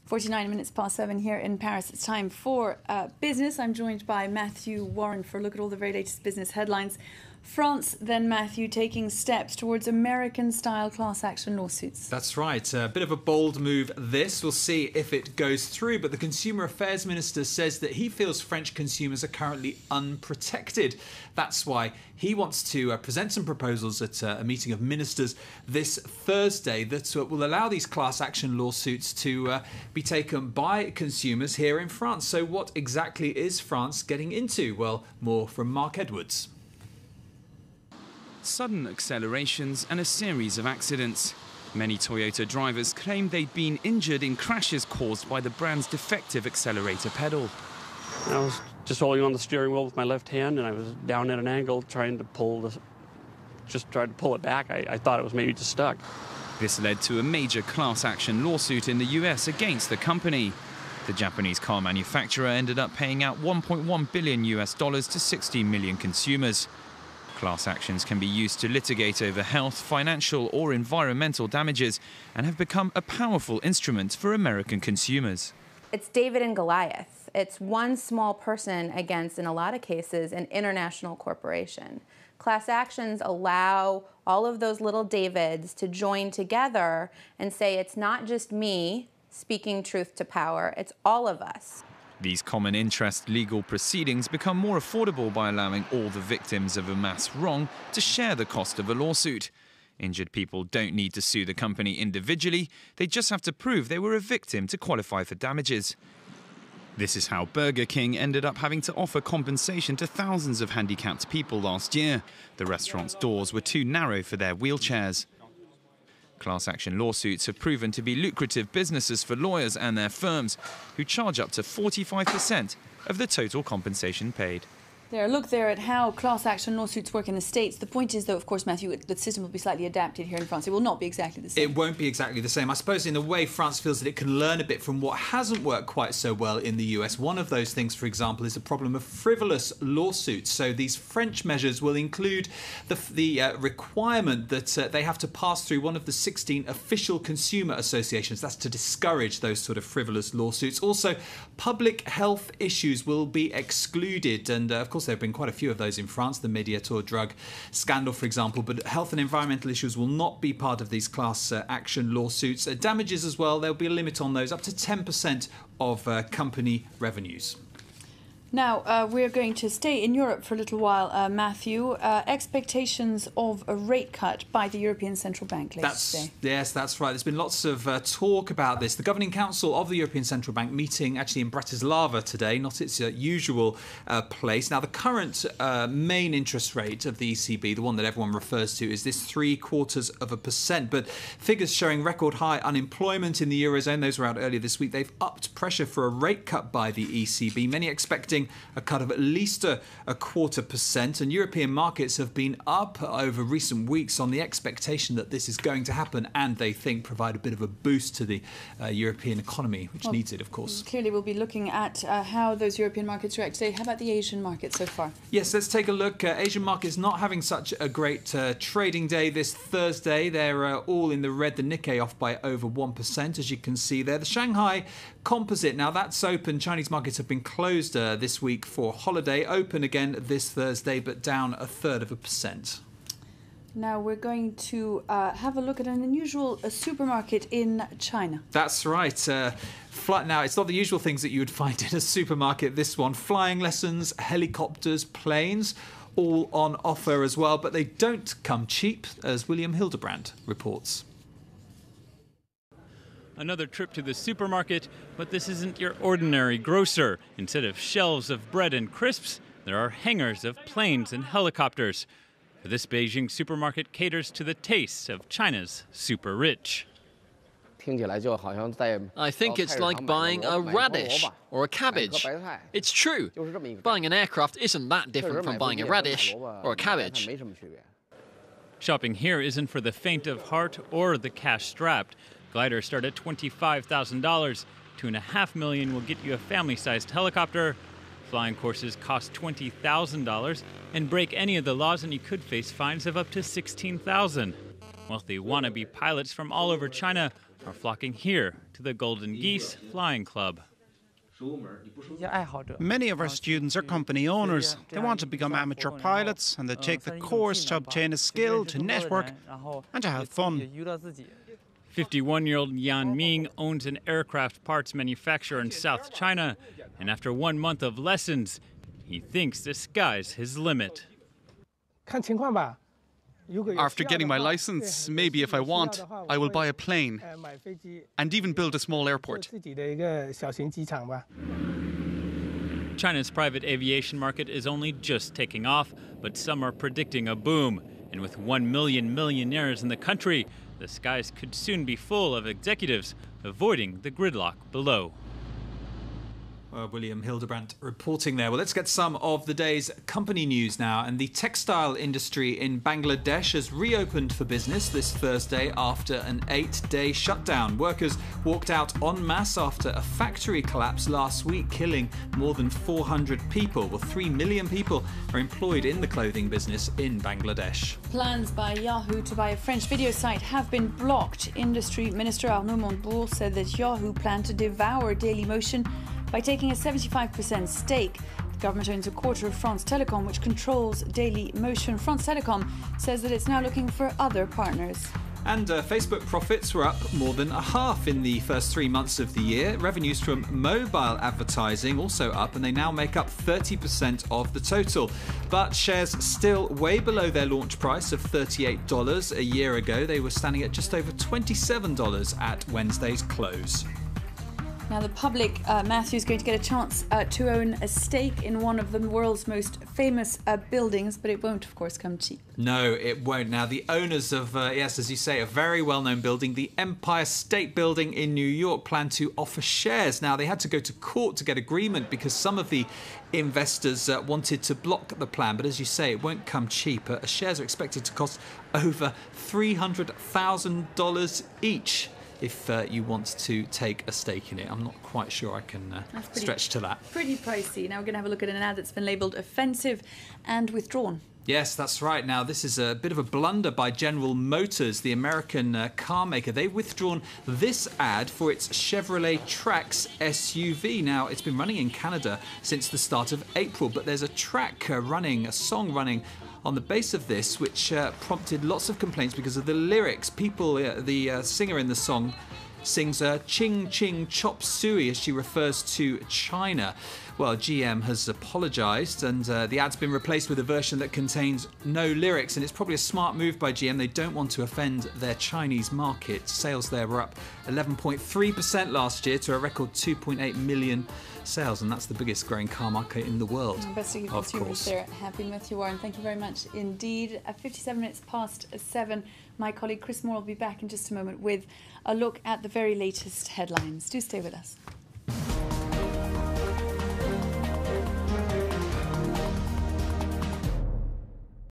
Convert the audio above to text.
49 minutes past 7 here in Paris. It's time for business. I'm joined by Matthew Warren for a look at all the very latest business headlines. France, then Matthew, taking steps towards American-style class action lawsuits. That's right. A bit of a bold move this. We'll see if it goes through. But the Consumer Affairs Minister says that he feels French consumers are currently unprotected. That's why he wants to present some proposals at a meeting of ministers this Thursday that will allow these class action lawsuits to be taken by consumers here in France. So what exactly is France getting into? Well, more from Mark Edwards. Sudden accelerations and a series of accidents. Many Toyota drivers claim they'd been injured in crashes caused by the brand's defective accelerator pedal. I was just holding on the steering wheel with my left hand, and I was down at an angle trying to pull it back. I thought it was maybe just stuck. This led to a major class action lawsuit in the US against the company. The Japanese car manufacturer ended up paying out $1.1 billion to 60 million consumers. Class actions can be used to litigate over health, financial or environmental damages and have become a powerful instrument for American consumers. It's David and Goliath. It's one small person against, in a lot of cases, an international corporation. Class actions allow all of those little Davids to join together and say it's not just me speaking truth to power, it's all of us. These common interest legal proceedings become more affordable by allowing all the victims of a mass wrong to share the cost of a lawsuit. Injured people don't need to sue the company individually, they just have to prove they were a victim to qualify for damages. This is how Burger King ended up having to offer compensation to thousands of handicapped people last year. The restaurant's doors were too narrow for their wheelchairs. Class action lawsuits have proven to be lucrative businesses for lawyers and their firms, who charge up to 45% of the total compensation paid. Look there at how class action lawsuits work in the States. The point is, though, of course, Matthew, the system will be slightly adapted here in France. It will not be exactly the same. It won't be exactly the same. I suppose in a way France feels that it can learn a bit from what hasn't worked quite so well in the US. One of those things, for example, is the problem of frivolous lawsuits. So these French measures will include the requirement that they have to pass through one of the 16 official consumer associations. That's to discourage those sort of frivolous lawsuits. Also, public health issues will be excluded. And of course, there have been quite a few of those in France, the Mediator drug scandal, for example, but health and environmental issues will not be part of these class action lawsuits. Damages as well, there'll be a limit on those, up to 10% of company revenues. Now, we're going to stay in Europe for a little while, Matthew. Expectations of a rate cut by the European Central Bank later today. Yes, that's right. There's been lots of talk about this. The Governing Council of the European Central Bank meeting actually in Bratislava today, not its usual place. Now, the current main interest rate of the ECB, the one that everyone refers to, is this 0.75%. But figures showing record high unemployment in the Eurozone, those were out earlier this week, they've upped pressure for a rate cut by the ECB. Many expecting a cut of at least a 0.25%, and European markets have been up over recent weeks on the expectation that this is going to happen, and they think provide a bit of a boost to the European economy, which needs it, of course. Clearly, we'll be looking at how those European markets react today. How about the Asian market so far? Yes, let's take a look. Asian markets not having such a great trading day this Thursday. They're all in the red. The Nikkei off by over 1%, as you can see there. The Shanghai Composite, now that's open. Chinese markets have been closed this week for holiday. Open again this Thursday, but down 1/3%. Now we're going to have a look at an unusual supermarket in China. That's right. Now, it's not the usual things that you would find in a supermarket, this one. Flying lessons, helicopters, planes, all on offer as well. But they don't come cheap, as William Hildebrand reports. Another trip to the supermarket, but this isn't your ordinary grocer. Instead of shelves of bread and crisps, there are hangars of planes and helicopters. For this Beijing supermarket caters to the tastes of China's super rich. I think it's like buying a radish or a cabbage. It's true. Buying an aircraft isn't that different from buying a radish or a cabbage. Shopping here isn't for the faint of heart or the cash-strapped. Gliders start at $25,000. $2.5 million will get you a family-sized helicopter. Flying courses cost $20,000 and break any of the laws, and you could face fines of up to $16,000. Wealthy wannabe pilots from all over China are flocking here to the Golden Geese Flying Club. Many of our students are company owners. They want to become amateur pilots and they take the course to obtain a skill, to network and to have fun. 51-year-old Yan Ming owns an aircraft parts manufacturer in South China, and after 1 month of lessons, he thinks the sky's his limit. After getting my license, maybe if I want, I will buy a plane and even build a small airport. China's private aviation market is only just taking off, but some are predicting a boom. And with 1 million millionaires in the country, the skies could soon be full of executives avoiding the gridlock below. William Hildebrandt reporting there. Well, let's get some of the day's company news now. And the textile industry in Bangladesh has reopened for business this Thursday after an 8-day shutdown. Workers walked out en masse after a factory collapse last week, killing more than 400 people. Well, 3 million people are employed in the clothing business in Bangladesh. Plans by Yahoo to buy a French video site have been blocked. Industry Minister Arnaud Montebourg said that Yahoo planned to devour Dailymotion by taking a 75% stake. The government owns a quarter of France Telecom, which controls Dailymotion. France Telecom says that it's now looking for other partners. And Facebook profits were up more than a half in the first 3 months of the year. Revenues from mobile advertising also up, and they now make up 30% of the total. But shares still way below their launch price of $38 a year ago. They were standing at just over $27 at Wednesday's close. Now, the public, Matthew, is going to get a chance to own a stake in one of the world's most famous buildings, but it won't, of course, come cheap. No, it won't. Now, the owners of, yes, as you say, a very well-known building, the Empire State Building in New York, plan to offer shares. Now, they had to go to court to get agreement because some of the investors wanted to block the plan. But as you say, it won't come cheap. Shares are expected to cost over $300,000 each. If you want to take a stake in it. I'm not quite sure I can stretch to that. Pretty pricey. Now we're going to have a look at an ad that's been labelled offensive and withdrawn. Yes, that's right. Now, this is a bit of a blunder by General Motors, the American car maker. They've withdrawn this ad for its Chevrolet Trax SUV. Now, it's been running in Canada since the start of April, but there's a song running on the base of this, which prompted lots of complaints because of the lyrics. People, the singer in the song sings ching ching chop suey as she refers to China. Well, GM has apologised, and the ad's been replaced with a version that contains no lyrics, and it's probably a smart move by GM. They don't want to offend their Chinese market. Sales there were up 11.3% last year to a record 2.8 million sales, and that's the biggest growing car market in the world. Best of consumers there. Happy Matthew Warren. Thank you very much indeed. At 57 minutes past 7, my colleague Chris Moore will be back in just a moment with a look at the very latest headlines. Do stay with us.